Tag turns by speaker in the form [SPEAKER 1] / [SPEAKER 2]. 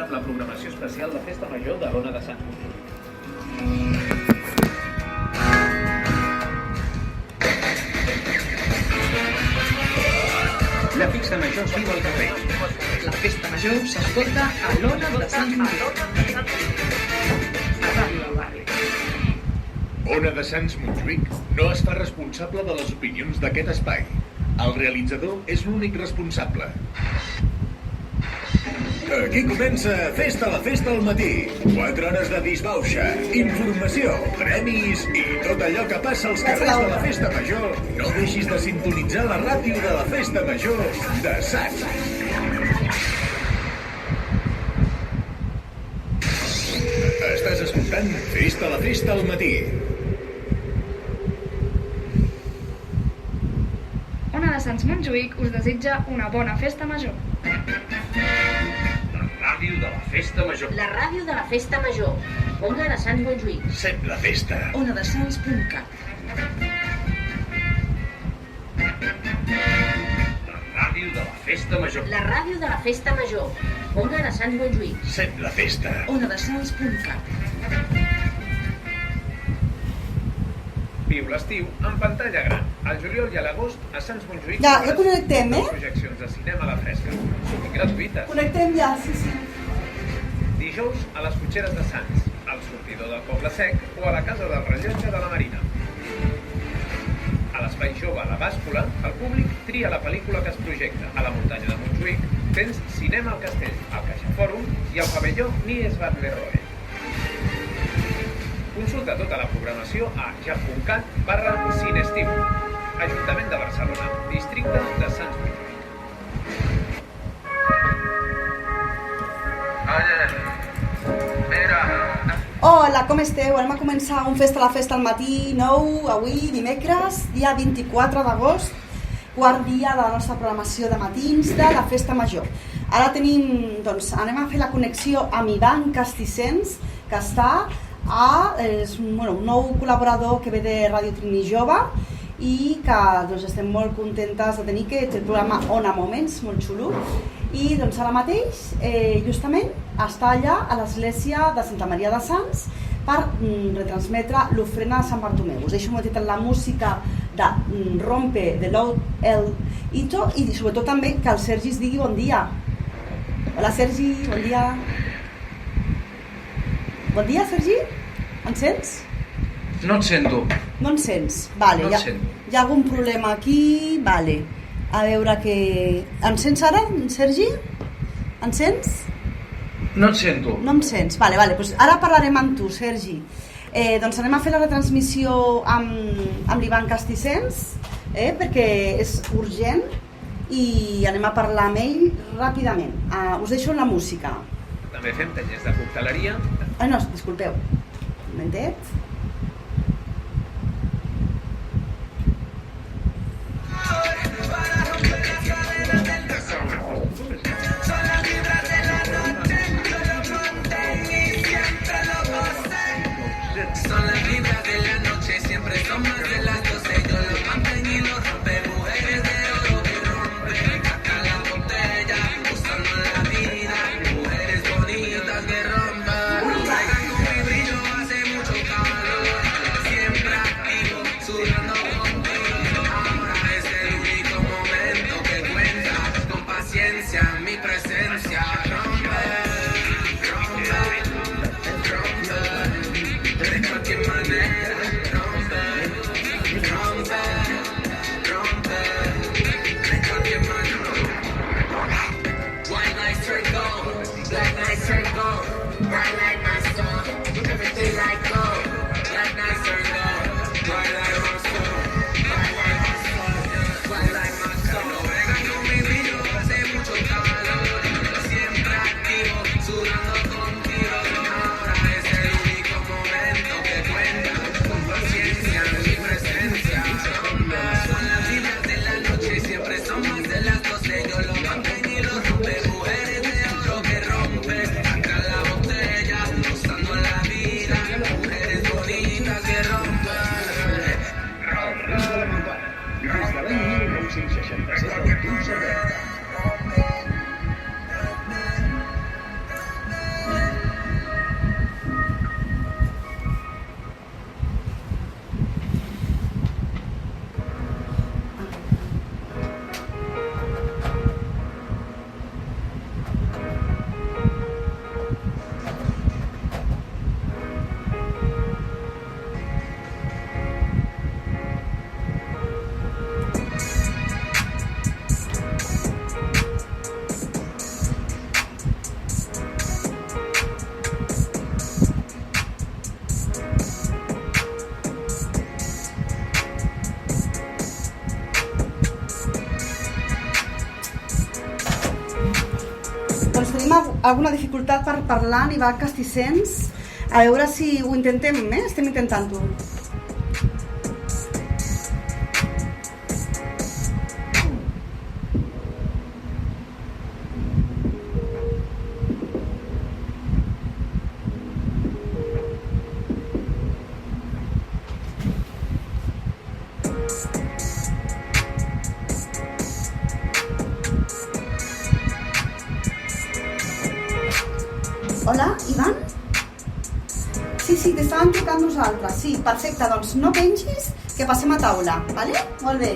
[SPEAKER 1] amb la programació especial de Festa Major de l'Ona de Sant Montjuïc. La Festa Major es viu al carrer.
[SPEAKER 2] La Festa Major s'escolta a l'Ona de Sant Montjuïc. A Ràdio del Barri.
[SPEAKER 3] Ona de Sants Montjuïc no es fa responsable de les opinions d'aquest espai. El realitzador és l'únic responsable. Aquí comença Festa la Festa al matí. 4 hores de disbauxa, informació, premis i tot allò que passa als carrers de la Festa Major. No deixis de sintonitzar la ràdio de la Festa Major de Sants. Estàs escoltant Festa la Festa al matí.
[SPEAKER 4] Ona de Sants Montjuïc us desitja una bona Festa Major.
[SPEAKER 1] La ràdio de la Festa Major.
[SPEAKER 5] La ràdio de la Festa Major. Ona de Sants Montjuïc.
[SPEAKER 3] Sembla festa.
[SPEAKER 2] onadesans.cat.
[SPEAKER 1] La ràdio de la Festa Major.
[SPEAKER 5] La ràdio de la Festa Major. Ona de Sants Montjuïc.
[SPEAKER 3] Sembla festa.
[SPEAKER 2] onadesans.cat.
[SPEAKER 1] Viu l'estiu en pantalla gran. Al juliol i a l'agost a Sants Montjuïc.
[SPEAKER 6] Ja connectem,
[SPEAKER 1] Projeccions de cinema a la fresca. Són gratuïtes.
[SPEAKER 6] Connectem ja, sí.
[SPEAKER 1] Dijous a les Cotxeres de Sants, al sortidor del Poble Sec o a la Casa del Rellotge de la Marina. A l'Espai Jove a la Bàscula, el públic tria la pel·lícula que es projecta. A la muntanya de Montjuïc tens Cinema al Castell, al CaixaFòrum i al pavelló Mies van der Rohe. Consulta tota la programació a ja.cat/cinestiu. Ajuntament de Barcelona, districte de Sants Montjuïc.
[SPEAKER 6] Hola, com esteu? Anem a començar un Festa la Festa al matí nou, avui dimecres, dia 24 d'agost, quart dia de la nostra programació de matins de la Festa Major. Ara tenim, doncs, anem a fer la connexió amb Ivan Castissens, que està és un nou col·laborador que ve de Ràdio Trini Jove i que doncs, estem molt contentes de tenir, que té el programa Ona Moments, molt xulo. I doncs ara mateix, justament, està allà a l'església de Santa Maria de Sants per retransmetre l'ofrena de Sant Bartomeu. Us deixo un momentet en la música de Rompe, de Loud El Ito, i sobretot també que el Sergi es digui bon dia. Hola Sergi, bon dia. Bon dia Sergi, em sents?
[SPEAKER 7] No et sento.
[SPEAKER 6] No em sents? Vale,
[SPEAKER 7] No et sento.
[SPEAKER 6] hi ha algun problema aquí? Vale. A veure que... Em sents ara, Sergi? Em sents?
[SPEAKER 7] No et sento.
[SPEAKER 6] No em sents? Vale, doncs ara parlarem amb tu, Sergi. Doncs anem a fer la retransmissió amb l'Ivan Castissens, perquè és urgent i anem a parlar amb ell ràpidament. Us deixo la música.
[SPEAKER 1] També fem tallers de cocteleria.
[SPEAKER 6] No, disculpeu. Un momentet.
[SPEAKER 8] Son las vibras de la noche, siempre son más de las 12. Yo los mantenido rompe, mujeres de oro que rompen hasta la botella, usando la vida, mujeres bonitas que rompen. Traigan con mi brillo, hace mucho calor, siempre activo, sudando contigo. Ahora es el único momento que cuenta, con paciencia mi presencia. De cualquier manera, rompe, de cualquier manera. White lights turn gold, black lights turn gold, bright light my soul, everything like gold. Black lights turn gold, bright light my soul, bright light my soul, bright light my soul. Vengan con mi brillo, hace mucho calor, siempre activo, sudando contigo. Ahora es el único momento que cuenta, con paciencia mi presencia. Son las vibras de la noche, siempre son más de las 12. Yo lo mantenido rompe, mujeres de oro que rompe hasta
[SPEAKER 6] alguna dificultat per parlar i va castissents. A veure si ho intentem, estem intentant-ho. Hola, Ivan? Sí, t'estàvem trucant nosaltres. Sí, perfecte, doncs no pengis, que passem a taula, vale? Molt bé.